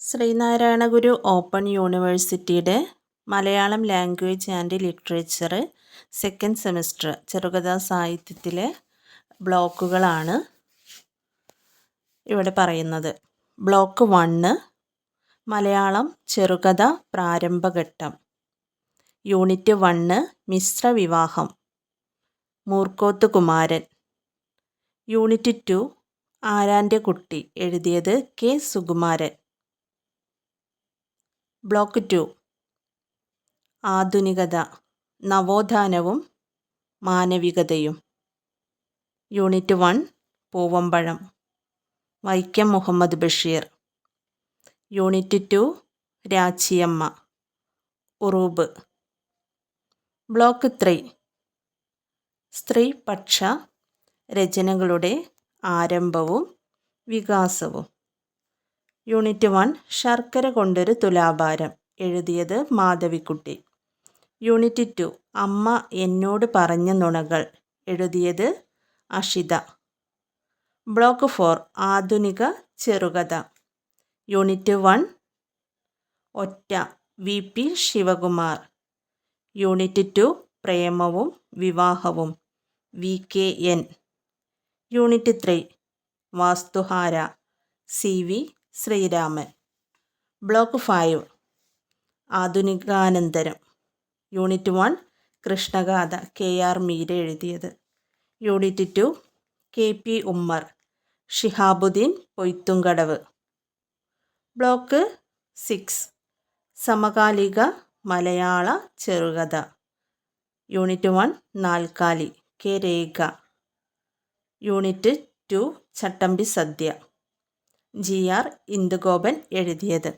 Sreenarayana Guru open യൂണിവേഴ്സിറ്റിയുടെ Malayalam language and literature second semester ചെറുകഥാ സാഹിത്യത്തിലെ ബ്ലോക്കുകളാണ് ഇവിടെ പറയുന്നത്. ബ്ലോക്ക് 1 മലയാളം ചെറുകഥ പ്രാരംഭഘട്ടം. യൂണിറ്റ് 1 മിശ്ര വിവാഹം മൂർക്കോത്ത് കുമാരൻ. യൂണിറ്റ് 2 ആരാൻ്റെ കുട്ടി എഴുതിയത് കെ സുകുമാരൻ. ബ്ലോക്ക് 2 ആധുനികത നവോത്ഥാനവും മാനവികതയും. Unit 1 Poovanpazham Vaikom Muhammad Basheer. Unit 2 Rachiyamma Uroob. Block 3 സ്ത്രീപക്ഷ രചനകളുടെ ആരംഭവും വികാസവും. യൂണിറ്റ് 1 ശർക്കര കൊണ്ടൊരു തുലാഭാരം എഴുതിയത് മാധവിക്കുട്ടി. യൂണിറ്റ് 2 അമ്മ എന്നോട് പറഞ്ഞ നുണകൾ എഴുതിയത് അഷിത. ബ്ലോക്ക് 4 ആധുനിക ചെറുകഥ. യൂണിറ്റ് 1 ഒറ്റ വി പി ശിവകുമാർ. യൂണിറ്റ് 2 പ്രേമവും വിവാഹവും V K N. Unit 3 Vasthuhara C V Sreeraman. Block 5 ആധുനികാനന്തരം. Unit 1 Krishnagatha K R Meera എഴുതിയത്. Unit 2 K P Ummer Shihabuddin Poythumkadavu. Block 6 സമകാലിക മലയാള ചെറുകഥ. യൂണിറ്റ് 1 നാൽക്കാലി K Rekha. Unit 2 Chattambi Sadya G R Indugopan എഴുതിയത്.